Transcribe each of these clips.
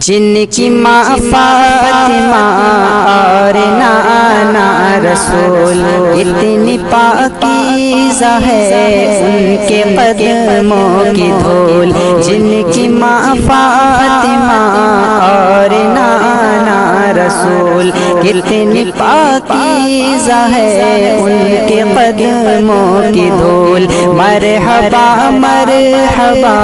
جن کی ماں فاطمہ اور نانا رسول اتنی پاکیزہ ہے ان کے قدموں کی دھول، جن کی ماں فاطمہ اور نانا رسول کتنی پاکیزہ ہے ان کے قدموں کی دھول۔ مرحبا مرحبا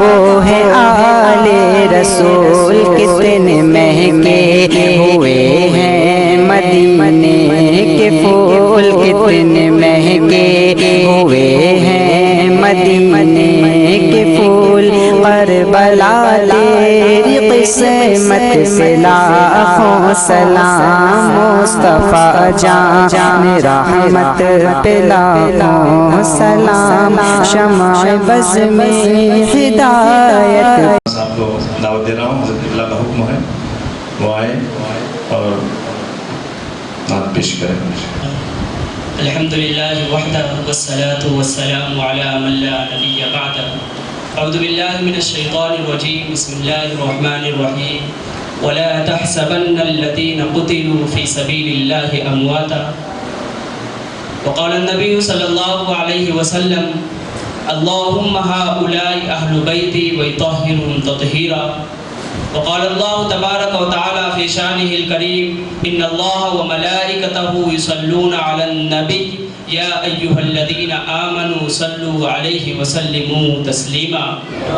وہ ہے آل رسول، کتنے مہنگے ہوئے ہیں مدینے کے پھول، کتنے مہنگے ہوئے ہیں مدینے کے پھول۔ کربلا تیری قسمت سے لاکھوں سلام، مصطفیٰ جان رحمت پہ لاکھوں سلام، شمع بز میں ہدایت۔ آپ کو دعوت دے رہا ہوں، حضرت قبلہ کا حکم ہے وہ آئے اور نعت پیش کریں۔ الحمدللہ وحدہ والصلاة والسلام علی من لا نبی بعدہ۔ اعوذ باللہ من الشیطان الرجیم، بسم اللہ الرحمن الرحیم۔ ولا تحسبن الذین قتلوا فی سبیل اللہ امواتا۔ وقال النبی صلی اللہ علیہ وسلم اللهم هؤلاء أهل بيتي ويطهرهم تطهيرا۔ وقال الله تبارك وتعالى في شانه الكريم إن الله وملائكته يصلون على النبي يا أيها الذين آمنوا صلوا عليه وسلموا تسليما۔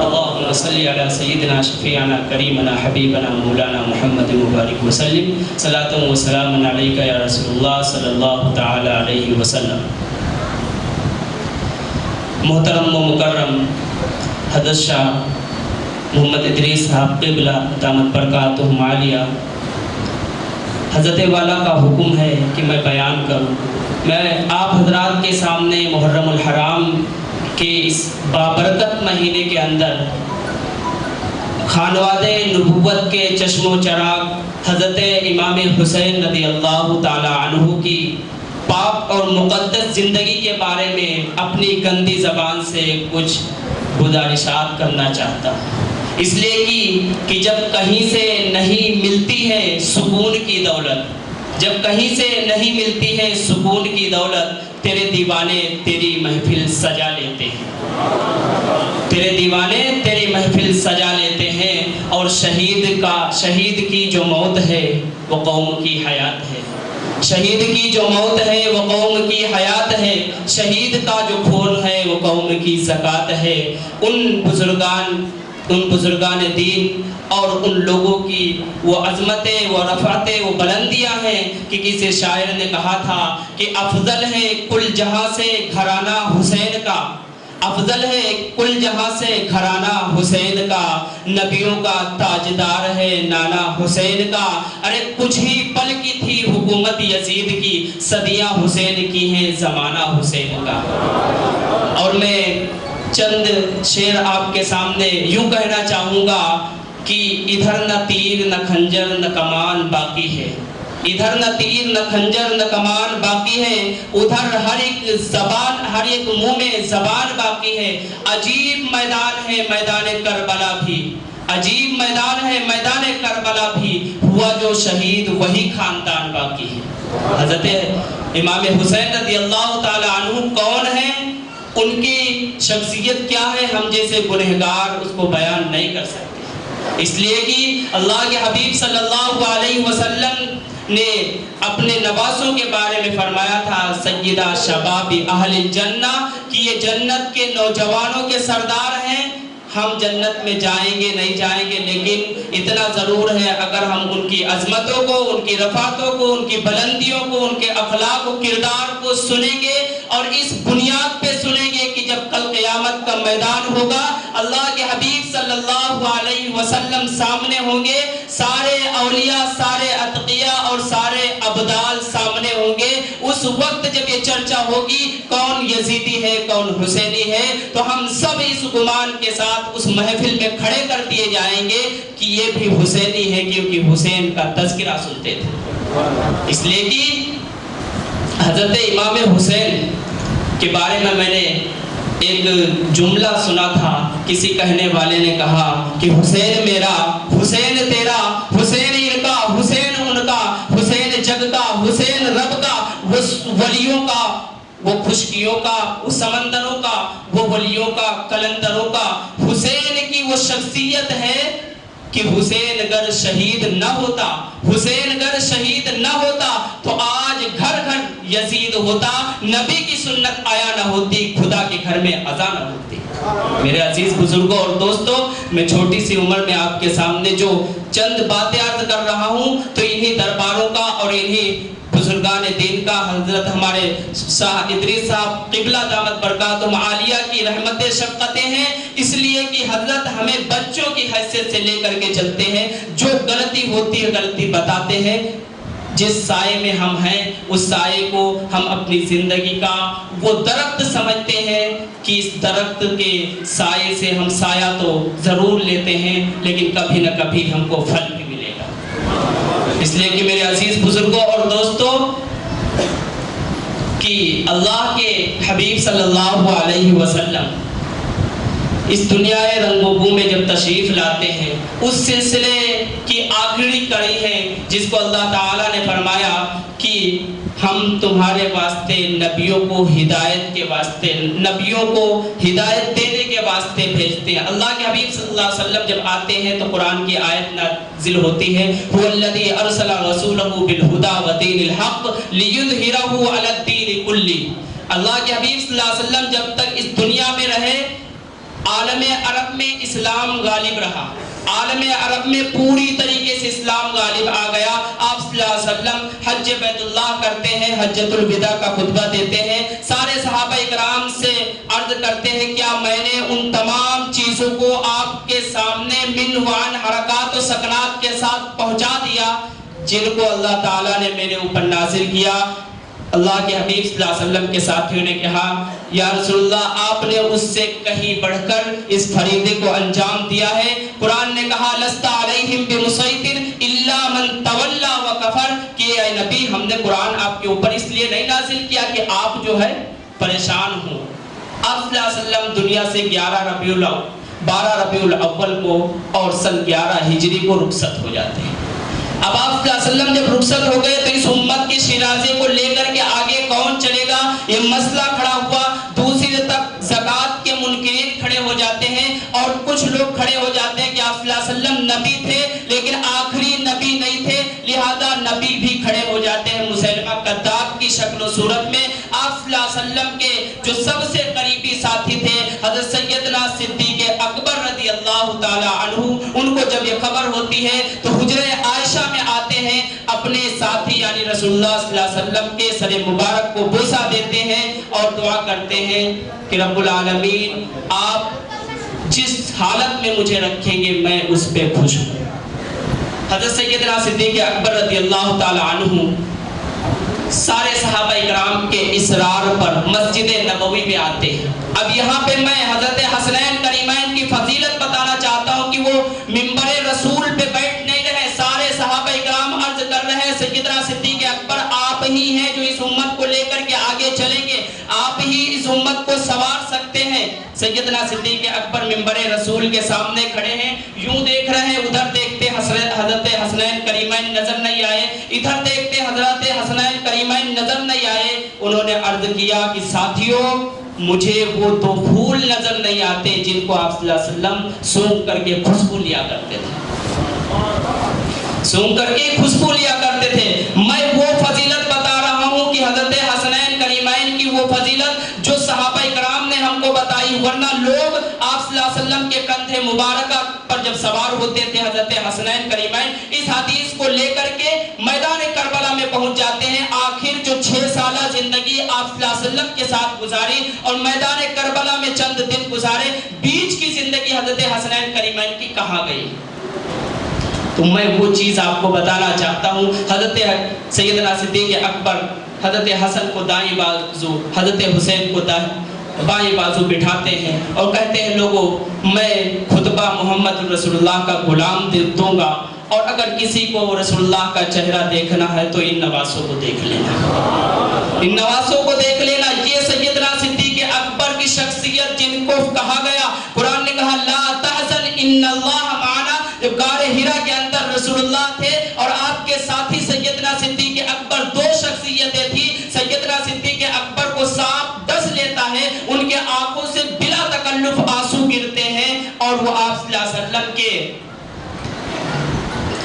اللهم صل على سيدنا شفيعنا كريمنا حبيبنا مولانا محمد مبارك وسلم، صلاة وسلام عليك يا رسول الله صلى الله تعالى عليه وسلم۔ محترم و مکرم حضرت شاہ محمد ادریس صاحب قبلہ دامت برکاتہم عالیہ، حضرت والا کا حکم ہے کہ میں بیان کروں۔ میں آپ حضرات کے سامنے محرم الحرام کے اس بابرکت مہینے کے اندر خانواد نبوت کے چشم و چراغ حضرت امام حسین رضی اللہ تعالی عنہ کی پاک اور مقدس زندگی کے بارے میں اپنی گندی زبان سے کچھ گزارشات کرنا چاہتا ہوں، اس لیے کہ جب کہیں سے نہیں ملتی ہے سکون کی دولت، جب کہیں سے نہیں ملتی ہے سکون کی دولت، تیرے دیوانے تیری محفل سجا لیتے ہیں، تیرے دیوانے تیری محفل سجا لیتے ہیں۔ اور شہید کی جو موت ہے وہ قوم کی حیات ہے، شہید کی جو موت ہے وہ قوم کی حیات ہے، شہید کا جو خون ہے وہ قوم کی زکوٰۃ ہے۔ ان بزرگان دین اور ان لوگوں کی وہ عظمتیں، وہ رفعتیں، وہ بلندیاں ہیں کہ کسی شاعر نے کہا تھا کہ افضل ہے کل جہاں سے گھرانہ حسین کا، افضل ہے کل جہاں سے گھرانہ حسین کا، نبیوں کا تاجدار ہے نانا حسین کا۔ ارے کچھ ہی پل کی تھی حکومت یزید کی، صدیاں حسین کی ہیں زمانہ حسین کا۔ اور میں چند شعر آپ کے سامنے یوں کہنا چاہوں گا کہ ادھر نہ تیر نہ خنجر نہ کمان باقی ہے، ادھر نہ تیر نہ خنجر نہ کمان باقی ہے، ادھر ہر ایک زبان، ہر ایک منہ میں زبان باقی ہے۔ عجیب میدان ہے میدان کربلا بھی، عجیب میدان ہے میدان کربلا بھی، ہوا جو شہید وہی خاندان باقی ہے۔ حضرت امام حسین رضی اللہ تعالی عنہ کون ہیں، ان کی شخصیت کیا ہے، ہم جیسے گنہگار اس کو بیان نہیں کر سکتے، اس لیے کہ اللہ کے حبیب صلی اللہ علیہ وسلم نے اپنے نواسوں کے بارے میں فرمایا تھا سیدہ شباب اہل الجنہ، کہ یہ جنت کے نوجوانوں کے سردار ہیں۔ ہم جنت میں جائیں گے نہیں جائیں گے، لیکن اتنا ضرور ہے اگر ہم ان کی عظمتوں کو، ان کی رفعتوں کو، ان کی بلندیوں کو، ان کے اخلاق و کردار کو سنیں گے، اور اس بنیاد پہ سنیں گے کہ جب کل قیامت کا میدان ہوگا، اللہ کے حبیب صلی اللہ علیہ وسلم سامنے ہوں گے، سارے اولیاء، سارے اتقیاء اور سارے ابدال سامنے ہوں گے۔ اس وقت جب یہ چرچا ہوگی کون یزیدی ہے کون حسینی ہے، تو ہم سب اس گمان کے ساتھ اس محفل میں کھڑے کر دیے جائیں گے کہ یہ بھی حسینی ہے، کیونکہ حسین کا تذکرہ سنتے تھے۔ اس لیے کہ حضرت امام حسین کے بارے میں نے ایک جملہ سنا تھا، کسی کہنے والے نے کہا کہ حسین میرا، حسین تیرا موتیوں کا، وہ سمندروں کا، وہ ولیوں کا، کلندروں کا. حسین کی وہ شخصیت ہے کہ حسین اگر شہید نہ ہوتا، حسین اگر شہید نہ ہوتا تو آج گھر گھر یزید ہوتا، نبی کی سنت آیا نہ ہوتی، خدا کے گھر میں اذان نہ ہوتی. میرے عزیز بزرگوں اور دوستوں، میں چھوٹی سی عمر میں آپ کے سامنے جو چند باتیں عرض کر رہا ہوں تو انہی درباروں کا اور انہی بزرگان دین کا، حضرت ہمارے شاہ ادریس صاحب قبلہ دامت برکاتہم عالیہ کی رحمتیں شفقتیں ہیں. اس لیے کہ حضرت ہمیں بچوں کی حیثیت سے لے کر کے چلتے ہیں، جو غلطی ہوتی ہے غلطی بتاتے ہیں. جس سائے میں ہم ہیں اس سائے کو ہم اپنی زندگی کا وہ درخت سمجھتے ہیں کہ اس درخت کے سائے سے ہم سایہ تو ضرور لیتے ہیں لیکن کبھی نہ کبھی ہم کو پھل بھی ملے گا. اس لیے کہ میرے عزیز بزرگوں اور دوستوں کہ اللہ کے حبیب صلی اللہ علیہ وسلم اس دنیا رنگ و بو میں جب تشریف لاتے ہیں، اس سلسلے کی آخری کڑی ہے جس کو اللہ تعالیٰ نے فرمایا کہ ہم تمہارے واسطے نبیوں کو ہدایت کے واسطے، نبیوں کو ہدایت دینے کے واسطے بھیجتے ہیں. اللہ کے حبیب صلی اللہ علیہ وسلم جب آتے ہیں تو قرآن کی آیت نازل ہوتی ہے، هو الذی ارسل رسولہ بالہدی ودین الحق لیظہرہ علی الدین کلہ. اللہ کے حبیب صلی اللہ علیہ وسلم جب تک اس دنیا میں رہے، عالم عرب میں اسلام غالب رہا، عالم عرب میں پوری طریقے سے اسلام غالب آ گیا. آپ صلی اللہ علیہ وسلم حج بیت اللہ کرتے ہیں، حجۃ الوداع کا خطبہ دیتے ہیں، سارے صحابہ اکرام سے عرض کرتے ہیں کیا میں نے ان تمام چیزوں کو آپ کے سامنے من وعن حرکات و سکنات کے ساتھ پہنچا دیا جن کو اللہ تعالیٰ نے میرے اوپر نازل کیا. اللہ کے حبیب صلی اللہ علیہ وسلم کے ساتھیوں نے کہا یا رسول اللہ آپ نے اس سے کہیں بڑھ کر اس فریضے کو انجام دیا ہے. قرآن نے کہا لست علیہم بمسیطر الا من تولی وکفر، کہ اے نبی ہم نے قرآن آپ کے اوپر اس لیے نہیں نازل کیا کہ آپ جو ہے پریشان ہوں. آپ صلی اللہ علیہ وسلم دنیا سے 12 ربیع الاول کو اور سن 11 ہجری کو رخصت ہو جاتے ہیں. اب آپ صلی اللہ علیہ وسلم جب رخصت ہو گئے تو اس امت کے شیرازے کو لے کر کے آگے کون چلے گا، یہ مسئلہ کھڑا ہوا. دوسری طرف زکوٰۃ کے منکرین کھڑے ہو جاتے ہیں اور کچھ لوگ کھڑے ہو جاتے ہیں کہ آپ صلی اللہ علیہ وسلم نبی تھے لیکن آخری نبی نہیں تھے، لہذا نبی بھی کھڑے ہو جاتے ہیں مسیلمہ کذاب کی شکل و صورت میں. آپ صلی اللہ علیہ وسلم کے جو سب سے قریبی ساتھی تھے حضرت سیدنا صدیق اکبر رضی اللہ تعالی عنہ، ان کو جب یہ خبر ہوتی ہے تو حجرہ عائشہ میں آتے ہیں، اپنے ساتھی یعنی رسول اللہ صلی اللہ علیہ وسلم کے سر مبارک کو بوسہ دیتے ہیں اور دعا کرتے ہیں کہ رب العالمین آپ جس حالت میں مجھے رکھیں گے میں اس پہ خوش ہوں. حضرت سیدنا صدیق اکبر رضی اللہ تعالی عنہ سارے صحابہ اکرام کے اصرار پر مسجد نبوی میں آتے ہیں. اب یہاں پہ میں حضرت حسنین کریمین کی فضیلت بتانا چاہتا ہوں کہ وہ منبر رسول پہ بیٹھ نہیں رہے، سارے صحابہ اکرام عرض کر رہے ہیں سیدنا صدیق اکبر آپ ہی ہیں جو اس امت کو لے کر کے آگے چلیں گے، آپ ہی اس امت کو سنوار سکتے ہیں. سیدنا صدیق اکبر منبر رسول کے سامنے کھڑے ہیں، یوں دیکھ رہے ہیں، ادھر دیکھتے حضرت حسنین کریمین نظر نہیں آئے، ادھر دیکھتے حضرت حسنین کریمین نظر نہیں آئے. انہوں نے عرض کیا کہ ساتھیوں مجھے وہ دو پھول نظر نہیں آتے جن کو آپ صلی اللہ علیہ وسلم سونگ کر کے خوشبو لیا کرتے تھے، سونگ کر کے خوشبو لیا کرتے تھے. میں وہ فضیلت بتا رہا ہوں کہ حضرت حسنین کریمین کی وہ فضیلت جو صحابہ اکرام نے ہم کو بتائی، ورنہ لوگ آپ صلی اللہ علیہ وسلم کے کندھے مبارکہ پر جب سوار ہوتے تھے حضرت حسنین کریمین اس حدیث کو لے کر کے میدان کربلا میں پہنچ جاتے ہیں. آخر جو 6 سالہ زندگی آپ صلی اللہ علیہ وسلم کے ساتھ گزاری اور میدان کربلا میں چند دن گزارے، بیچ کی زندگی حضرت حسنین کریمین کی کہاں گئی؟ تو میں وہ چیز آپ کو بتانا چاہتا ہوں. حضرت سیدنا صدیق اکبر حضرت حسن کو دائیں بازو، حضرت حسین کو بائیں بازو بٹھاتے ہیں اور کہتے ہیں لوگوں میں خطبہ محمد رسول اللہ کا غلام دوں گا اور اگر کسی کو رسول اللہ کا چہرہ دیکھنا ہے تو ان نواسوں کو دیکھ لینا، ان نواسوں کو دیکھ لینا. یہ سیدنا صدیق اکبر کی شخصیت جن کو کہا گیا، قرآن نے کہا لا تحزن ان اللہ معنا، جب غار ہرا کے اندر رسول اللہ تھے اور آپ کے ساتھی سیدنا صدیق اکبر، 2 شخصیتیں تھی. سیدنا صدیق اکبر کو سانپ ڈس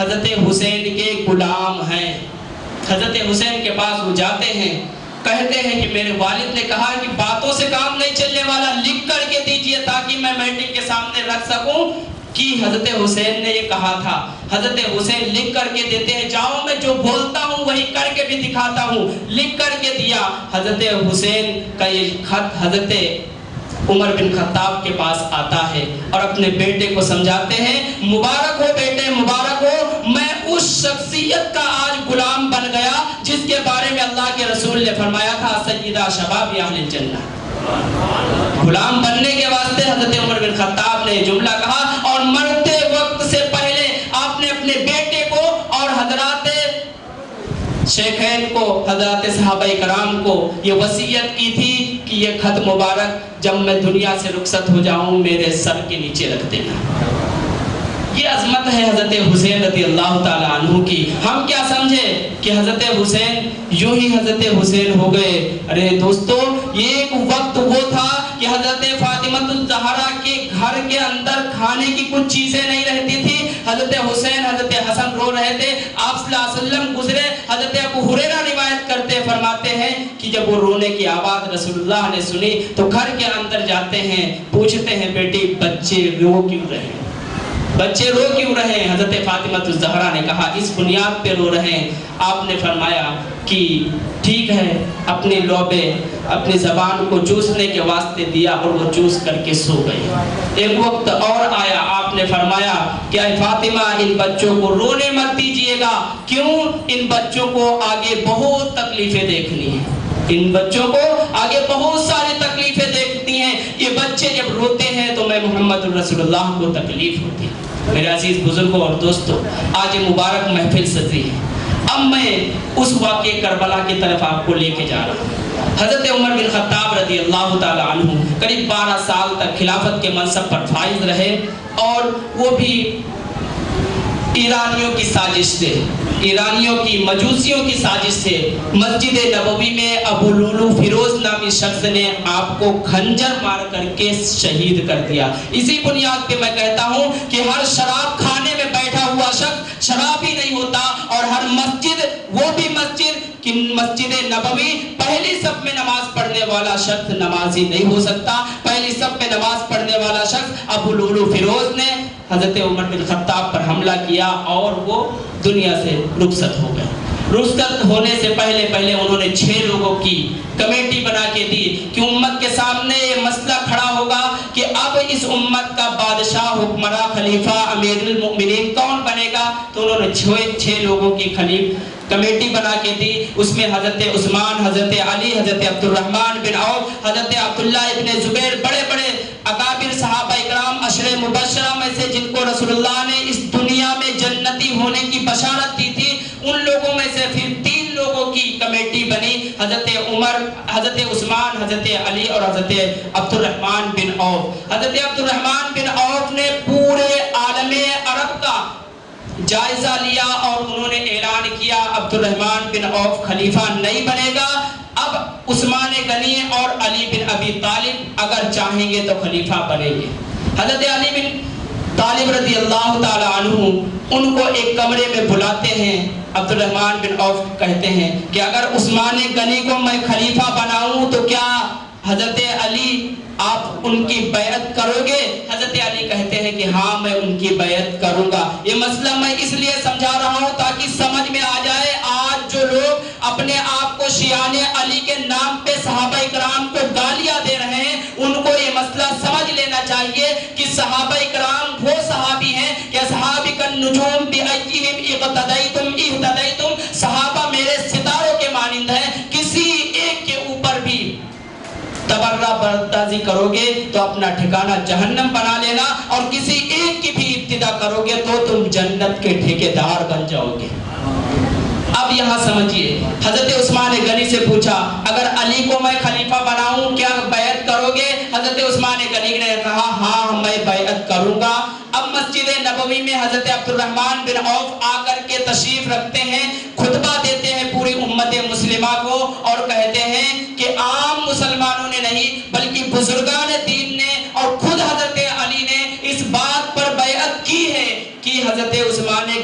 حضرت حسین کے غلام ہیں۔ حضرت حسین کے پاس وہ جاتے ہیں، کہتے ہیں کہ میرے والد نے کہا کہ باتوں سے کام نہیں چلنے والا، لکھ کر کے دیجئے تاکہ میں میٹنگ کے سامنے رکھ سکوں کہ حضرت حسین نے یہ کہا تھا۔ حضرت حسین لکھ کر کے دیتے ہیں، جاؤ میں جو بولتا ہوں وہی کر کے بھی دکھاتا ہوں، لکھ کر کے دیا۔ حضرت حسین کا یہ خط حضرت عمر بن خطاب کے پاس آتا ہے اور اپنے بیٹے کو سمجھاتے ہیں، مبارک ہو بیٹے، مبارک ہو، میں اس شخصیت کا آج غلام بن گیا جس کے بارے میں اللہ کے رسول نے فرمایا تھا سیدہ شباب اہل الجنہ۔ غلام بننے کے واسطے حضرت عمر بن خطاب نے جملہ کہا اور مرتے وقت سے پہلے آپ نے اپنے بیٹے کو اور حضرات شیخین کو، حضرات صحابہ کرام کو یہ وصیت کی تھی کہ یہ خط مبارک جب میں دنیا سے رخصت ہو جاؤں میرے سر کے نیچے رکھ دینا۔ یہ عظمت ہے حضرت حسین رضی اللہ تعالیٰ عنہ کی۔ ہم کیا سمجھے کہ حضرت حسین یوں ہی حضرت حسین ہو گئے؟ ارے دوستو، یہ ایک وقت وہ تھا کہ حضرت فاطمہ الزہرا کے گھر کے اندر کھانے کی کچھ چیزیں نہیں رہتی تھی۔ حضرت حسین، حضرت حسن رو رہے تھے، آپ صلی اللہ علیہ وسلم گزرے۔ حضرت ابو ہریرہ روایت کرتے فرماتے ہیں کہ جب وہ رونے کی آواز رسول اللہ نے سنی تو گھر کے اندر جاتے ہیں، پوچھتے ہیں بیٹی بچے رو کیوں رہے ہیں؟ بچے رو کیوں رہے ہیں؟ حضرت فاطمہ الزہرا نے کہا اس بنیاد پہ رو رہے ہیں۔ آپ نے فرمایا کہ ٹھیک ہے، اپنی لوبے اپنی زبان کو چوسنے کے واسطے دیا اور وہ چوس کر کے سو گئی۔ ایک وقت اور آیا، آپ نے فرمایا کہ اے فاطمہ ان بچوں کو رونے مت دیجیے گا، کیوں؟ ان بچوں کو آگے بہت تکلیفیں دیکھنی ہیں، ان بچوں کو آگے بہت ساری تکلیفیں دیکھتی ہیں، یہ بچے جب روتے ہیں تو میں محمد الرسول اللہ کو تکلیف ہوتی ہے۔ میرے عزیز بزرگوں اور دوستوں، آج مبارک محفل سجی ہے۔ اب میں اس واقعے کربلا کی طرف آپ کو لے کے جا رہا ہوں۔ حضرت عمر بن خطاب رضی اللہ تعالی عنہ قریب 12 سال تک خلافت کے منصب پر فائز رہے، اور وہ بھی ایرانیوں کی سازش سے، ایرانیوں کی مجوسیوں کی سازش سے مسجد نبوی میں ابو لولو فیروز نامی شخص نے آپ کو خنجر مار کر کے شہید کر دیا۔ اسی بنیاد پہ میں کہتا ہوں کہ ہر شراب کھانے میں بیٹھا ہوا شخص شراب ہی نہیں ہوتا، اور ہر مسجد، وہ بھی مسجد کہ مسجد نبوی پہلی صف میں نماز پڑھنے والا شخص نمازی نہیں ہو سکتا۔ پہلی صف میں نماز پڑھنے والا شخص ابو لولو فیروز نے حضرت عمر بن خطاب پر حملہ کیا اور وہ دنیا سے رخصت ہو گئے۔ رخصت ہونے سے پہلے انہوں نے 6 لوگوں کی کمیٹی بنا کے دی کہ امت کے سامنے یہ مسئلہ کھڑا ہوگا کہ اب اس امت کا بادشاہ، حکمراں، خلیفہ، امیر المؤمنین کون بنے گا؟ تو انہوں نے 6 لوگوں کی کمیٹی بنا کے دی۔ اس میں حضرت عثمان، حضرت علی، حضرت عبد الرحمن بن عوف، حضرت عبداللہ ابن زبیر، بڑے بڑے اکابر صحابہ اکرام، عشر مبشرہ میں سے جن کو رسول اللہ نے اس دنیا میں جنتی ہونے کی بشارت دی تھی، ان لوگوں میں سے پھر 3 لوگوں کی کمیٹی بنی، حضرت عمر، حضرت عثمان، حضرت علی اور حضرت عبد الرحمن بن عوف۔ حضرت عبد الرحمن بن عوف نے پورے عالم عرب کا جائزہ لیا اور انہوں نے اعلان کیا عبد الرحمن بن عوف خلیفہ نہیں بنے گا، اب عثمان غنی اور علی بن ابی طالب اگر چاہیں گے تو خلیفہ بنیں گے۔ حضرت علی بن طالب رضی اللہ تعالی عنہ ان کو ایک کمرے میں بلاتے ہیں۔ عبد الرحمن بن عوف کہتے ہیں کہ اگر عثمان غنی کو میں خلیفہ بناؤں تو کیا حضرت علی آپ ان کی بیعت کرو گے؟ حضرت علی کہتے ہیں کہ ہاں میں ان کی بیعت کروں گا۔ یہ مسئلہ میں اس لیے سمجھا رہا ہوں تاکہ سمجھ میں آ جائے آج جو لوگ اپنے آپ کو شیعان علی کے نام پہ صحابہ اکرام کو گالیاں دے رہے ہیں، ان کو یہ مسئلہ سمجھ لینا چاہیے کہ صحابہ اکرام وہ صحابی ہیں کہ اصحابی النجوم بأیہم اقتدیتم اہتدیتم، صحابہ میرے ستاروں کے مانند ہیں، کسی ایک کے اوپر بھی تبرہ بردازی کرو گے تو اپنا ٹھکانہ جہنم بنا لینا، اور کسی ایک کی بھی ابتدا کرو گے تو تم جنت کے ٹھیکیدار بن جاؤ گے۔ اب یہاں سمجھیے، حضرت عثمان غنی سے پوچھا اگر علی کو میں خلیفہ بناؤں کیا بیعت کرو گے؟ حضرت عثمان غنی نے کہا ہاں میں بیعت کروں گا۔ اب مسجد نبوی میں حضرت عبد الرحمن بن عوف آ کر کے تشریف رکھتے ہیں، خطبہ دیتے ہیں پوری امت مسلمہ کو، اور کہتے ہیں کہ عام مسلمانوں نے نہیں بلکہ بزرگان دین نے اور خود حضرت علی نے اس بات پر بیعت کی ہے کہ حضرت عثمان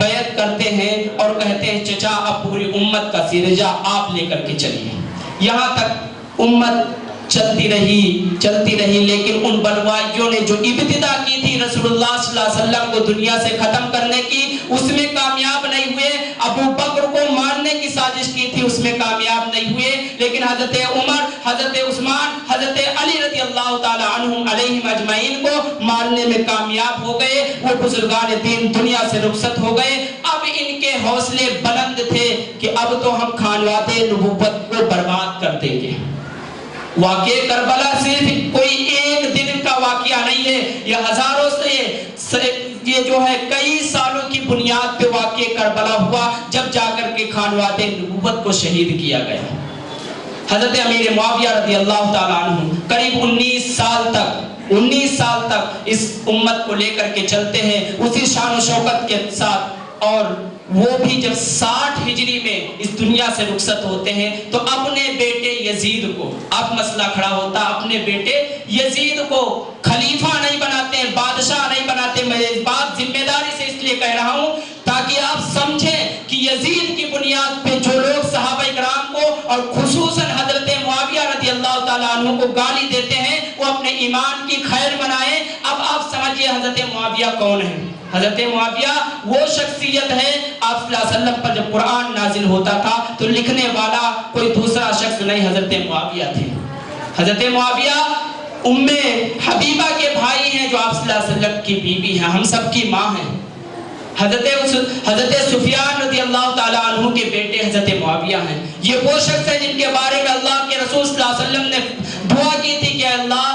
بیعت کرتے ہیں اور کہتے ہیں چچا اب پوری امت کا سرجا آپ لے کر کے چلیے. یہاں تک امت چلتی رہی لیکن ان بلوائیوں نے جو ابتدا کی تھی رسول اللہ صلی اللہ علیہ وسلم کو دنیا سے ختم کرنے کی, اس میں کامیاب نہیں ہوئے. ابو بکر کو مارنے کی سازش کی تھی, اس میں کامیاب نہیں ہوئے. لیکن حضرت عمر, حضرت عثمان, حضرت علی رضی اللہ تعالی عنہم علیہم اجمعین کو مارنے میں کامیاب ہو گئے. وہ بزرگان دین دنیا سے رخصت ہو گئے. اب ان کے حوصلے بلند تھے کہ اب تو ہم خانواد نبوت کو برباد کر دیں گے. واقعہ کربلا صرف کوئی ایک دن کا واقعہ نہیں ہے, یہ ہزاروں سے یہ جو ہے کئی سالوں کی بنیاد پہ واقعہ کربلا ہوا, جب جا کر کے خانواد نبوت کو شہید کیا گیا. حضرت امیر معاویہ رضی اللہ تعالیٰ عنہ قریب 19 سال تک اس امت کو لے کر کے چلتے ہیں اسی شان و شوکت کے ساتھ. اور وہ بھی جب 60 ہجری میں اس دنیا سے رخصت ہوتے ہیں تو اپنے بیٹے یزید کو, اب مسئلہ کھڑا ہوتا, اپنے بیٹے یزید کو خلیفہ نہیں بناتے ہیں, بادشاہ نہیں بناتے. میں اس بات ذمہ داری سے اس لیے کہہ رہا ہوں تاکہ آپ سمجھیں کہ یزید کی بنیاد پہ جو لوگ صحابہ کرام کو اور خصوصاً حضرت معاویہ رضی اللہ تعالیٰ عنہ کو گالی دیتے ہیں وہ اپنے ایمان کی خیر منائیں. اب آپ سمجھئے حضرت معاویہ کون ہے. حضرت معاویہ وہ شخصیت ہے, آپ صلی اللہ علیہ وسلم پر جب قرآن نازل ہوتا تھا تو لکھنے والا کوئی دوسرا شخص نہیں, حضرت معاویہ تھے. حضرت معاویہ ام حبیبہ کے بھائی ہیں جو آپ صلی اللہ علیہ وسلم کی بیوی ہیں, ہم سب کی ماں ہیں. حضرت سفیان رضی اللہ تعالیٰ عنہ کے بیٹے حضرت معاویہ ہیں. یہ وہ شخص ہے جن کے بارے میں اللہ کے رسول صلی اللہ علیہ وسلم نے دعا کی تھی کہ اللہ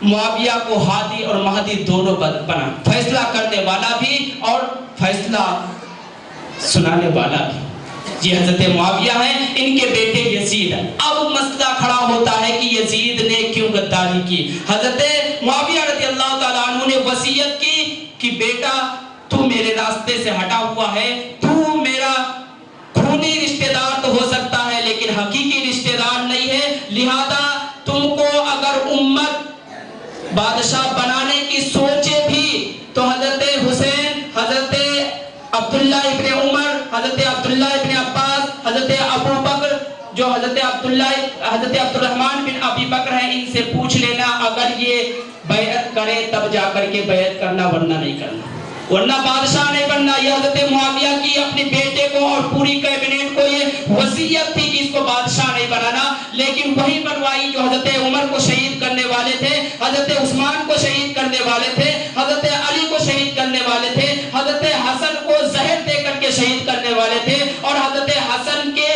معاویہ کو ہادی اور مہدی دونوں بنا, فیصلہ کرنے والا بھی اور فیصلہ سنانے والا بھی. یہ حضرت معاویہ ہیں, ان کے بیٹے یزید ہیں. اب مسئلہ کھڑا ہوتا ہے کہ یزید نے کیوں غداری کی. حضرت معاویہ رضی اللہ تعالیٰ عنہ نے وصیت کی کہ بیٹا تو میرے راستے سے ہٹا ہوا ہے, تو میرا خونی رشتہ دار تو ہو سکتا ہے لیکن حقیقی رشتہ دار نہیں ہے, لہذا تم کو اگر امت بادشاہ بنانے کی سوچے بھی تو حضرت حسین, حضرت عبداللہ ابن عمر, حضرت عبداللہ ابن عباس, حضرت ابو بکر جو حضرت عبد الرحمن بن ابی بکر ہیں, ان سے پوچھ لینا اگر یہ بیعت کرے تب جا کر کے بیعت کرنا, ورنہ نہیں کرنا, ورنہ بادشاہ نہیں بننا. یہ حضرت معاویہ کی اپنے بیٹے کو اور پوری کیبنٹ کو یہ وصیت تھی کہ اس کو بادشاہ نہیں بنانا, لیکن وہی بنوائی جو حضرت عمر کو شہید کرنے والے تھے, حضرت عثمان کو شہید کرنے والے تھے, حضرت علی کو شہید کرنے والے تھے, حضرت حسن کو زہر دے کر کے شہید کرنے والے تھے, اور حضرت حسن کے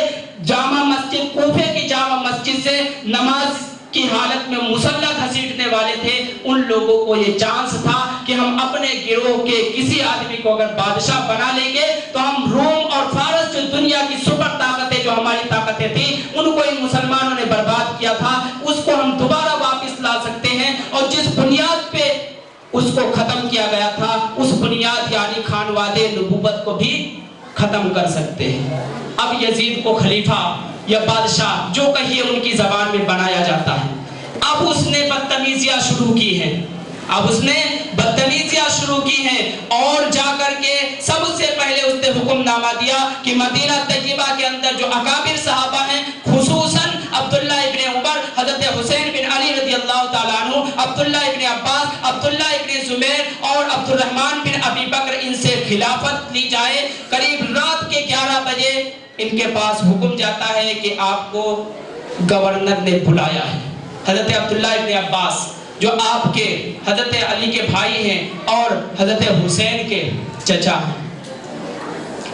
جامع مسجد کوفے کی جامع مسجد سے نماز کی حالت میں مسلح گھسیٹنے والے تھے. ان لوگوں کو یہ چانس تھا کہ ہم اپنے گروہ کے کسی آدمی کو اگر بادشاہ بنا لیں گے تو ہم روم اور فارس جو دنیا کی سپر طاقتیں جو ہماری طاقتیں تھیں ان کو ان مسلمانوں نے برباد کیا تھا, اس کو ہم دوبارہ واپس لا سکتے ہیں, اور جس بنیاد پہ اس کو ختم کیا گیا تھا اس بنیاد یعنی خانواد نبوت کو بھی ختم کر سکتے ہیں. اب یزید کو خلیفہ یا بادشاہ جو کہیے ان کی زبان میں بنایا جاتا ہے. اب اس نے بدتمیزیاں شروع کی ہیں, اور جا کر کے سب سے پہلے اس نے حکم نامہ دیا کہ مدینہ طیبہ کے اندر جو اکابر صحابہ ہیں خصوصاً عبداللہ ابن عمر, حضرت حسین بن علی رضی اللہ تعالیٰ عنہ, عبداللہ ابن عباس, عبداللہ ابن زبیر اور عبد الرحمن بن ابی بکر, ان سے خلافت لی جائے. قریب رات کے 11 بجے ان کے پاس حکم جاتا ہے کہ آپ کو گورنر نے بلایا ہے. حضرت عبداللہ ابن عباس جو آپ کے حضرت علی کے بھائی ہیں اور حضرت حسین کے چچا ہیں,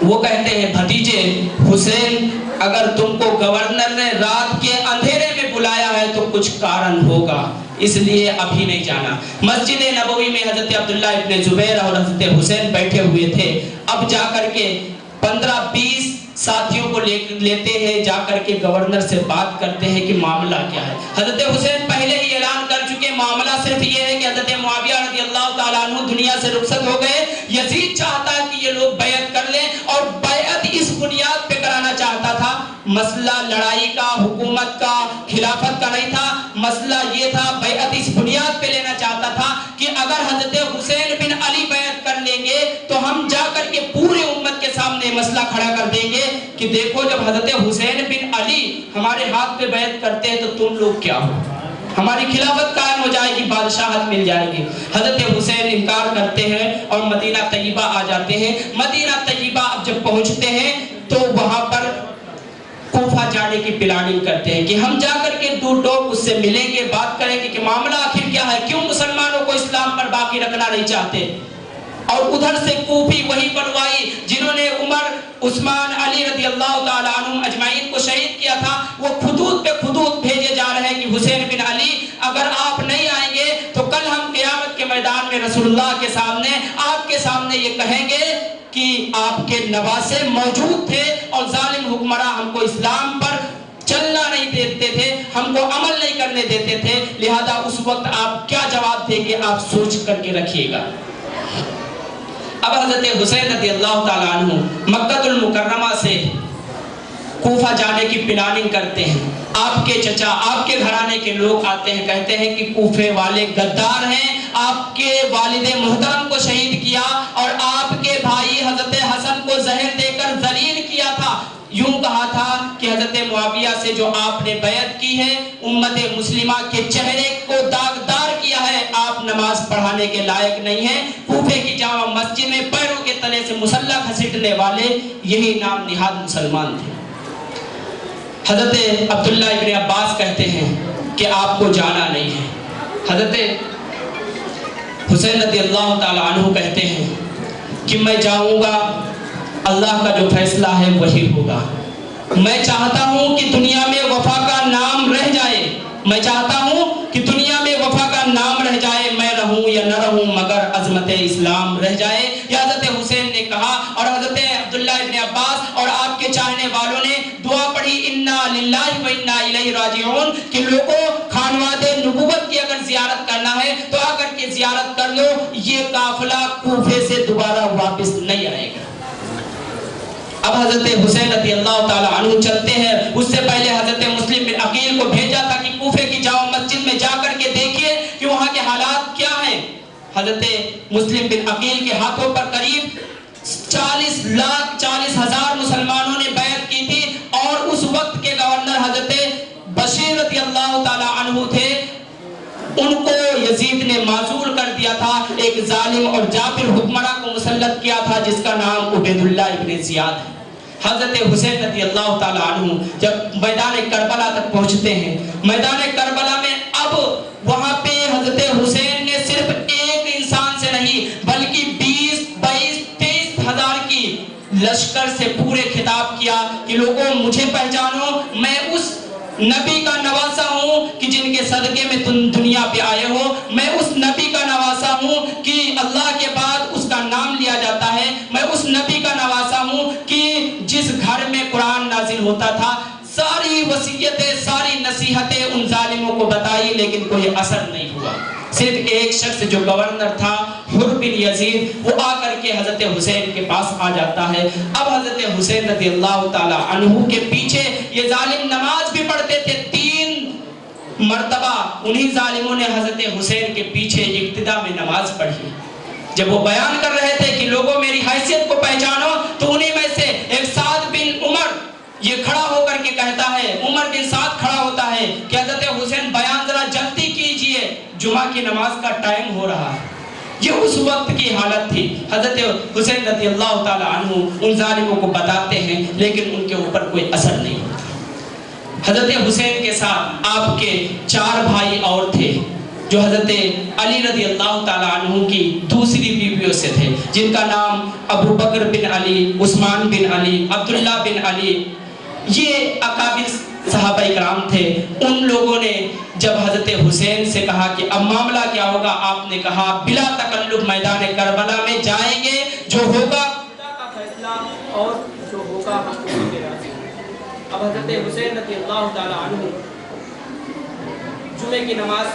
وہ کہتے ہیں بھتیجے حسین اگر تم کو گورنر نے رات کے اندھیرے میں بلایا ہے تو کچھ کارن ہوگا, اس لیے ابھی نہیں جانا. مسجد نبوی میں حضرت عبداللہ ابن زبیر اور حضرت حسین بیٹھے ہوئے تھے. اب جا کر کے 15-20 ساتھیوں کو لیتے ہیں, جا کر کے گورنر سے بات کرتے ہیں کہ معاملہ کیا ہے. حضرت حسین پہلے ہی اعلان کر چکے معاملہ صرف یہ ہے کہ حضرت معاویہ رضی اللہ تعالیٰ عنہ دنیا سے رخصت ہو گئے. یزید چاہتا ہے کہ یہ لوگ بیعت کر لیں, اور بیعت اس بنیاد پہ کرانا چاہتا تھا. مسئلہ لڑائی کا, حکومت کا, خلافت کا نہیں تھا, مسئلہ یہ تھا بیعت اس بنیاد پہ لینا چاہتا تھا کہ اگر حضرت حسین بن علی بیعت کر لیں گے تو ہم جا کر کے پورے جب حضرت حسین بن علی ہمارے ہاتھ پہ بیعت کرتے ہیں تو تم لوگ کیا ہو؟ ہماری خلافت قائم ہو جائے گی، بادشاہت مل جائے گی۔ حضرت حسین انکار کرتے ہیں اور مدینہ طیبہ آ جاتے ہیں۔ مدینہ طیبہ جب پہنچتے ہیں تو وہاں پر کوفہ جانے کی پلاننگ کرتے ہیں کہ ہم جا کر کے دو ٹوک اس سے ملیں گے، بات کریں گے کہ معاملہ آخر کیا ہے، کیوں مسلمانوں کو اسلام پر باقی رکھنا نہیں چاہتے۔ اور ادھر سے کوفی وہی بنوائی جنہوں نے عمر، عثمان، علی رضی اللہ تعالیٰ عنہم اجمعین کو شہید کیا تھا، وہ خطوط پہ خطوط بھیجے جا رہے ہیں کہ حسین بن علی اگر آپ نہیں آئیں گے تو کل ہم قیامت کے میدان میں رسول اللہ کے سامنے، آپ کے سامنے یہ کہیں گے کہ آپ کے نواسے موجود تھے اور ظالم حکمراں ہم کو اسلام پر چلنا نہیں دیتے تھے، ہم کو عمل نہیں کرنے دیتے تھے، لہذا اس وقت آپ کیا جواب دیں گے آپ سوچ کر کے رکھیے گا۔ اب حضرت حسین رضی اللہ تعالیٰ عنہ مکہ المکرمہ سے کوفہ جانے کی پلاننگ کرتے ہیں۔ آپ کے چچا، آپ کے گھرانے کے لوگ آتے ہیں، کہتے ہیں کہ کوفے والے غدار ہیں، آپ کے والد محترم کو شہید کیا اور آپ کے بھائی حضرت حسن کو زہر دے کر ذلیل کیا تھا۔ یوں کہا تھا کہ حضرت معاویہ سے جو آپ نے بیعت کی ہے، امت مسلمہ کے چہرے کو داغدار کیا ہے، آپ نماز پڑھانے کے لائق نہیں ہیں۔ کوفے کی جامع مسجد میں پیروں کے تلے سے مسلح گھسیٹنے والے یہی نام نہاد مسلمان تھے۔ حضرت عبداللہ ابن عباس کہتے ہیں کہ آپ کو جانا نہیں ہے۔ حضرت حسین رضی اللہ تعالیٰ عنہ کہتے ہیں کہ میں جاؤں گا، اللہ کا جو فیصلہ ہے وہی ہوگا۔ میں چاہتا ہوں کہ دنیا میں وفا کا نام رہ جائے، میں چاہتا ہوں کہ دنیا میں وفا کا نام رہ جائے، میں رہوں یا نہ رہوں مگر عظمت اسلام رہ جائے، یہ حضرت حسین نے کہا۔ اور حضرت عبداللہ ابن عباس اور آپ کے چاہنے والوں نے دعا پڑھی، انا للہ و انا الیہ راجعون، کہ لوگوں خانواد نبوت کی اگر زیارت کرنا ہے تو آ کر کے زیارت کر لو، یہ قافلہ کوفے سے دوبارہ واپس نہیں آئے گا۔ اب حضرت حسین رضی اللہ تعالیٰ عنہ چلتے ہیں، اس سے پہلے حضرت مسلم بن عقیل کو بھیجا تھا کہ کوفے کی جامع مسجد میں جا کر کے دیکھیے کہ وہاں کے حالات کیا ہیں۔ حضرت مسلم بن عقیل کے ہاتھوں پر قریب 40,40,000 مسلمانوں نے بیعت کی تھی اور اس وقت کے گورنر حضرت بشیر رضی اللہ تعالیٰ عنہ تھے، ان کو یزید نے معزول کر دیا تھا، ایک ظالم اور جابر حکمراں کو مسلط کیا تھا جس کا نام عبید اللہ ابن زیاد ہے۔ حضرت حسین رضی اللہ تعالیٰ عنہ جب میدان کربلا تک پہنچتے ہیں، میدان کربلا میں اب وہاں پہ حضرت حسین نے صرف ایک انسان سے نہیں بلکہ 20، 22، 23 ہزار کی لشکر سے پورے خطاب کیا کہ لوگوں مجھے پہچانو، میں اس نبی کا نواسا ہوں کہ جن کے صدقے میں تم دنیا پہ آئے ہو، میں اس نبی کا نواسا ہوں کہ اللہ کے بعد اس کا نام لیا جاتا ہے، میں اس نبی کا نواسا ہوں کہ جس گھر میں قرآن نازل ہوتا تھا ساری وصیتیں، ساری نصیحتیں ان ظالموں کو بتائی لیکن کوئی اثر نہیں ہوا۔ صرف ایک شخص جو گورنر تھا حر بن یزید، وہ آ کر کے حضرت حسین کے پاس آ جاتا ہے۔ اب حضرت حسین رضی اللہ تعالیٰ عنہ کے پیچھے یہ ظالم نماز بھی پڑھتے تھے، 3 مرتبہ انہی ظالموں نے حضرت حسین کے پیچھے ابتدا میں نماز پڑھی۔ جب وہ بیان کر رہے تھے کہ لوگوں میری حیثیت کو پہچانو تو انہی میں سے ایک سعد بن عمر یہ کھڑا ہو کر کے کہتا ہے، عمر بن سعد کھڑا ہوتا ہے کہ حضرت حسین بیان ذرا جلدی کیجئے، جمعہ کی نماز کا ٹائم ہو رہا ہے۔ یہ اس وقت کی حالت تھی۔ حضرت حسین رضی اللہ تعالیٰ عنہ ان ظالموں کو بتاتے ہیں لیکن ان کے اوپر کوئی اثر نہیں ہوتا۔ حضرت حسین کے ساتھ آپ کے 4 بھائی اور تھے جو حضرت علی رضی اللہ تعالیٰ عنہ کی دوسری بیویوں سے تھے، جن کا نام ابو بکر بن علی، عثمان بن علی، عبداللہ بن علی، یہ اکابر صحابہ اکرام تھے۔ ان لوگوں نے جب حضرت حسین سے کہا کہ اب معاملہ کیا ہوگا، آپ نے کہا بلا تکلف میدان کربلا میں جائیں گے، جو ہوگا خدا کا فیصلہ اور جو ہوگا ہم اسی کے راضی ہیں۔ اب حضرت حسین رضی اللہ تعالیٰ عنہ جمعے کی نماز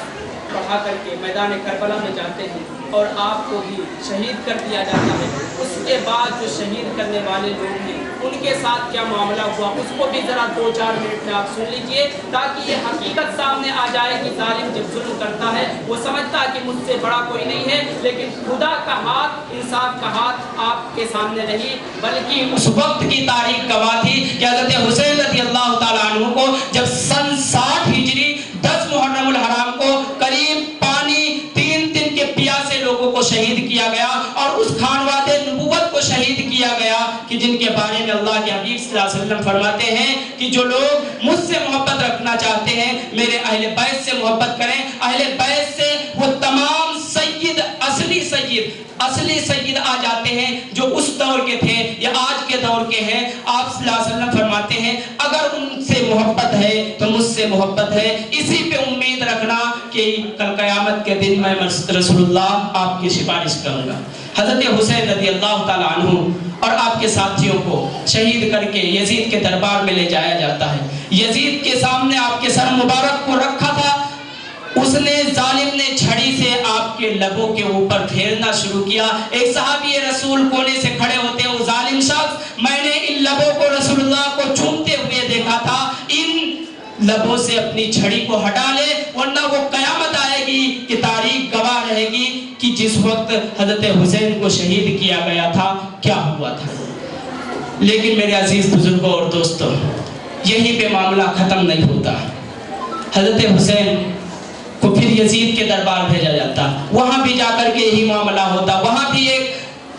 پڑھا کر کے میدان کربلا میں جاتے ہیں اور آپ کو بھی شہید کر دیا جاتا ہے۔ اس کے بعد جو شہید کرنے والے لوگ ہیں ان کے ساتھ کیا معاملہ ہوا، اس کو بھی ذرا 2-4 منٹ میں آپ سن لیجئے، تاکہ یہ حقیقت سامنے آ جائے کہ ظالم جب ظلم کرتا ہے وہ سمجھتا ہے کہ مجھ سے بڑا کوئی نہیں ہے، لیکن خدا کا ہاتھ، انصاف کا ہاتھ آپ کے سامنے نہیں، بلکہ اس وقت کی تاریخ گواہ تھی کہ حضرت حسین رضی اللہ تعالیٰ عنہ کو جب سن 60 ہجری 10 محرم الحرام کو قریب پانی 3 دن کے پیاسے لوگوں کو شہید کیا گیا، اور اس خانواد نبوت کو شہید کیا گیا کہ جن کے بارے میں اللہ کے حبیب صلی اللہ علیہ وسلم فرماتے ہیں کہ جو لوگ مجھ سے محبت رکھنا چاہتے ہیں میرے اہل بیت سے محبت کریں۔ اہل بیت سے وہ تمام سید، اصلی سید آ جاتے ہیں جو اس دور کے تھے یا آج کے دور کے ہیں۔ آپ صلی اللہ علیہ وسلم فرماتے ہیں اگر ان سے محبت ہے تو مجھ سے محبت ہے، اسی پہ امید رکھنا کہ کل قیامت کے دن میں رسول اللہ آپ کی سفارش کروں گا۔ حضرت حسین رضی اللہ تعالیٰ عنہ اور آپ کے ساتھیوں کو شہید کر کے یزید کے دربار میں لے جایا جاتا ہے۔ یزید کے سامنے آپ کے سر مبارک کو رکھا تھا، اس نے ظالم نے چھڑی سے آپ کے لبوں کے اوپر پھیرنا شروع کیا۔ ایک صحابی رسول کونے سے کھڑے ہوتے ہیں، وہ ظالم شخص، میں نے ان لبوں کو رسول اللہ کو چومتے ہوئے دیکھا تھا، ان لبوں سے اپنی چھڑی کو ہٹا لے ورنہ وہ قیامت آئے گی کہ تاریخ گواہ رہے گی کہ جس وقت حضرت حسین کو شہید کیا گیا تھا کیا ہوا تھا۔ لیکن میرے عزیز بزرگوں اور دوستوں، یہی پہ معاملہ ختم نہیں ہوتا۔ حضرت حسین کو پھر یزید کے دربار بھیجا جاتا، وہاں بھی جا کر کے یہی معاملہ ہوتا۔ وہاں بھی ایک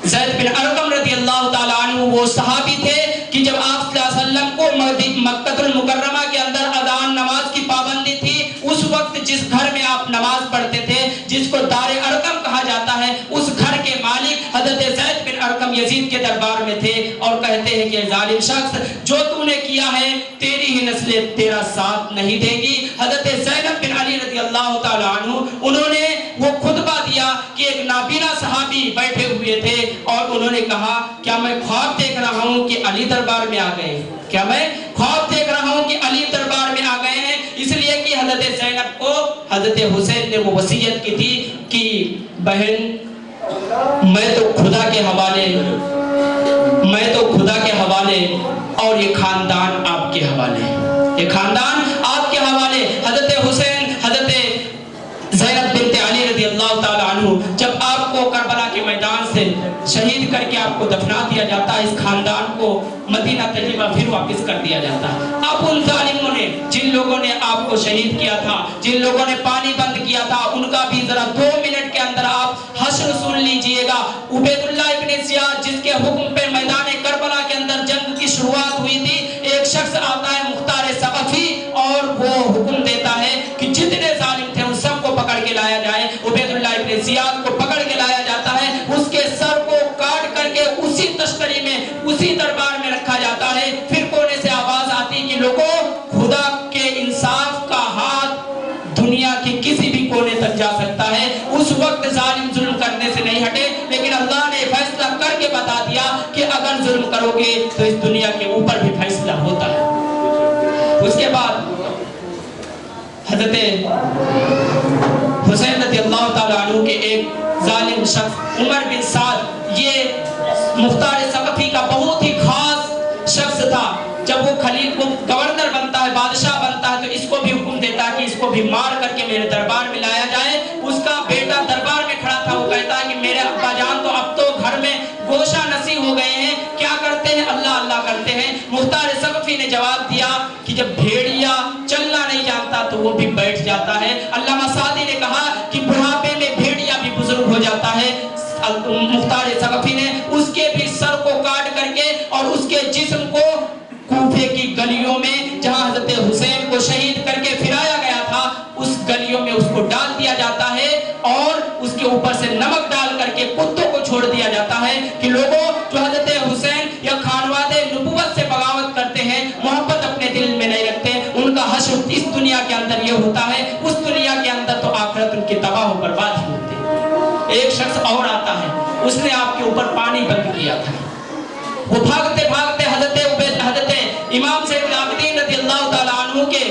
زید بن ارقم رضی اللہ تعالیٰ عنہ وہ صحابی تھے کہ جب آپ صلی اللہ علیہ وسلم کو مکہ المکرمہ کے اندر اذان نماز کی پابندی تھی، اس وقت جس گھر میں آپ نماز پڑھتے تھے جس کو دار ارقم کہا جاتا ہے، اس گھر کے مالک حضرت زید بن ارقم یزید کے دربار میں تھے اور کہتے ہیں کہ ظالم شخص جو تو نے کیا ہے تیری ہی نسلیں تیرا ساتھ نہیں دے گی۔ حضرت زینب بن علی رضی اللہ تعالیٰ عنہ انہوں نے وہ خطبہ دیا کہ ایک نابینا صحابی بیٹھے ہوئے تھے اور انہوں نے کہا کیا میں خواب دیکھ رہا ہوں کہ علی دربار میں آ گئے ہیں، کیا میں خواب دیکھ رہا ہوں کہ علی دربار میں آ گئے ہیں، اس لیے کہ حضرت زینب کو حضرت حسین نے وہ وصیت کی تھی کہ بہن میں تو خدا کے حوالے اور یہ خاندان آپ کے حوالے، یہ خاندان آپ کے حوالے۔ حضرت حسین، حضرت زینب بنت علی رضی اللہ تعالیٰ عنہ جب آپ کو کربلا کے میدان سے شہید کر کے آپ کو دفنا دیا جاتا ہے، اس خاندان کو مدینہ طیبہ پھر واپس کر دیا جاتا ہے۔ اب ان ظالموں نے، جن لوگوں نے آپ کو شہید کیا تھا، جن لوگوں نے پانی بند کیا تھا، ان کا بھی ذرا 2 منٹ کے اندر آپ حشر سن لیجئے گا۔ عبید اللہ ابن زیاد جس کے حکم پہ میدان کربلا کے اندر جنگ کی شروعات ہوئی تھی، ایک شخص آتا ہے مختار ثقفی اور وہ حکم دیتا ہے کہ جتنے ظالم تھے ان سب کو پکڑ کے لایا جائے۔ عبید اللہ ابن زیاد کو پکڑ کے لایا جاتا ہے، اس کے سر کو کاٹ کر کے اسی تشتری میں، اسی دربار میں رکھا جاتا ہے۔ پھر کونے سے آواز آتی کہ لوگوں، خدا کے انصاف کا ہاتھ دنیا کے کسی بھی کونے تک جا سکتا ہے۔ اس وقت ظالم ظلم کرنے سے نہیں ہٹے، لیکن اللہ نے فیصلہ کر کے بتا دیا کہ اگر ظلم کرو گے تو اس دنیا کے اوپر بھی فیصلہ ہوتا ہے۔ اس کے بعد حضرت حسین رضی اللہ تعالیٰ عنہ کے ایک ظالم شخص عمر بن سعد، یہ مختار ثقفی کا بہت ہی خاص شخص تھا۔ جب وہ خلیفہ گورنر بنتا ہے، بادشاہ بنتا ہے، تو اس کو بھی حکم دیتا ہے کہ اس کو بھی مار کر کے میرے دربار میں لایا جائے۔ اس کا بیٹا دربار میں کھڑا تھا، وہ کہتا ہے کہ میرے ابا جان تو اب تو گھر میں گوشہ نسی ہو گئے ہیں، کیا کرتے ہیں؟ اللہ اللہ کرتے ہیں۔ مختار ثقفی نے جواب دیا کہ جب بھیڑیا چلنا نہیں جانتا تو وہ بھی بیٹھ جاتا ہے۔ علامہ سعدی نے کہا کہ بڑھاپے میں بھیڑیا بھی بزرگ ہو جاتا ہے۔ مختار ثقفی نے اس کے بھی سر کو کاٹ کر کے اور اس کے جسم کو کوفے کی گلیوں میں جہاں حضرت حسین کو شہید کر کے پھرایا گیا تھا، اس گلیوں میں اس کو ڈال دیا جاتا ہے اور اس کے اوپر سے نمک ڈال کر کے کتوں کو چھوڑ دیا جاتا ہے کہ لوگوں جو حضرت حسین یا خانواد نبوت سے بغاوت کرتے ہیں، محبت اپنے دل میں نہیں رکھتے، ان کا حشر اس دنیا کے اندر یہ ہوتا ہے، اس دنیا کے اندر تو آخرت ان کی تباہ و برباد ہی ہوتی ہے۔ ایک شخص اور آتا ہے، اس نے آپ کے اوپر پانی بند کیا تھا، وہ بھاگتے بھاگتے حضرت امام زین العابدین رضی اللہ تعالیٰ عنہ کے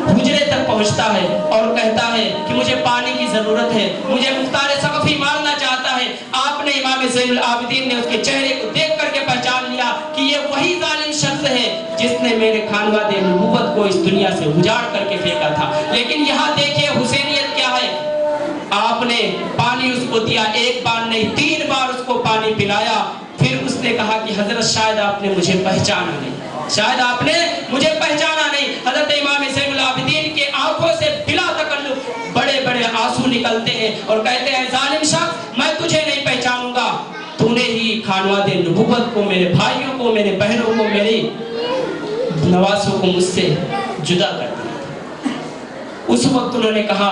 حجرے تک پہنچتا ہے اور کہتا ہے کہ مجھے پانی کی ضرورت ہے، مجھے مختار ثقفی مارنا چاہتا ہے۔ آپ نے امام زین العابدین نے اس کے چہرے کو دیکھ کر کے پہچان یہ وہی ظالم شخص ہے جس نے میرے خانوادہ نبوت کو اس دنیا سے اجاڑ کر کے پھینکا تھا. لیکن یہاں دیکھیے حسینیت کیا ہے. آپ نے پانی اس کو دیا، ایک بار نہیں 3 بار اس کو پانی پلایا. پھر اس نے کہا کہ حضرت شاید آپ نے مجھے پہچانا نہیں، شاید آپ نے مجھے پہچانا نہیں. حضرت امام زین العابدین کے آنکھوں سے بلا تکلف بڑے بڑے آنسو نکلتے ہیں اور کہتے ہیں ظالم شخص میں تجھے نہیں پہچانوں گا، تو نے ہی خانوادہ نبوت کو، میرے بھائیوں کو، میرے بہنوں کو، میری نواسوں کو مجھ سے جدا کر دیا. اس وقت انہوں نے کہا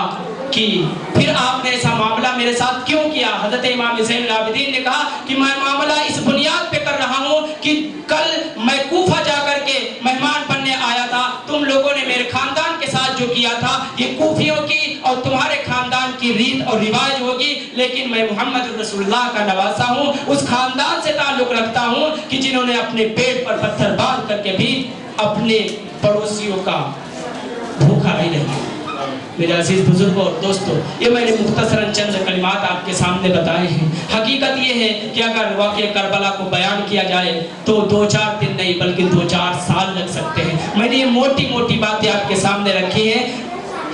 کہ پھر آپ نے ایسا معاملہ میرے ساتھ کیوں کیا؟ حضرت امام زین العابدین نے کہا کہ میں معاملہ اس بنیاد پہ کر رہا ہوں کہ کل میں کوفہ جا کر کے مہمان بننے آیا تھا، تم لوگوں نے میرے خاندان کے ساتھ جو کیا تھا یہ کوفیوں کی اور تمہارے خاندان کی ریت اور رواج ہوگی، لیکن میں محمد رسول اللہ کا نواسا ہوں، اس خاندان سے تعلق رکھتا ہوں کہ جنہوں نے اپنے پیٹ پر پتھر باندھ کر کے بھی اپنے پڑوسیوں کا بھوکا نہیں رہا. میرے عزیز بزرگوں اور دوستوں، یہ میں نے مختصراً چند کلمات آپ کے سامنے بتائے ہیں. حقیقت یہ ہے کہ اگر واقعہ کربلا کو بیان کیا جائے تو 2-4 دن نہیں بلکہ 2-4 سال لگ سکتے ہیں. میں نے یہ موٹی موٹی باتیں آپ کے سامنے رکھی ہیں.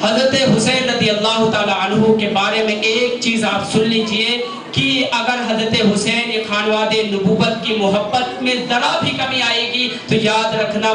حضرت حسین رضی اللہ تعالی عنہ کے بارے میں ایک چیز آپ سن لیجئے کہ اگر حضرت حسین خانوادہ نبوت کی محبت میں ذرا بھی کمی آئے گی تو یاد رکھنا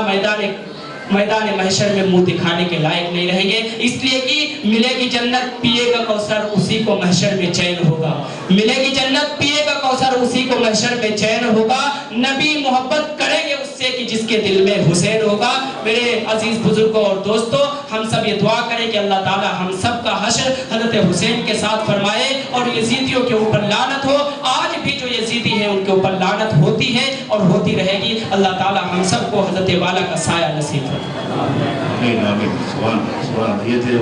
میدان محشر میں منہ دکھانے کے لائق نہیں رہیں گے. اس لیے کہ ملے گی جنت پیے گا کوثر اسی کو محشر میں چین ہوگا. ملے گی جنت پیے گا کوثر اسی کو محشر میں چین ہوگا. نبی محبت کریں گے اس سے کہ جس کے دل میں حسین ہوگا. میرے عزیز بزرگوں اور دوستوں، ہم سب یہ دعا کریں کہ اللہ تعالی ہم سب کا حشر حضرت حسین کے ساتھ فرمائے اور یزیدیوں کے اوپر لعنت ہو. آج بھی جو یزیدی ہیں ان کے اوپر لعنت ہوتی ہے اور ہوتی رہے گی. اللہ تعالی ہم سب کو حضرت والا کا سایہ نصیب فرمائے. آمین آمین. سبحان اللہ. یہ تھے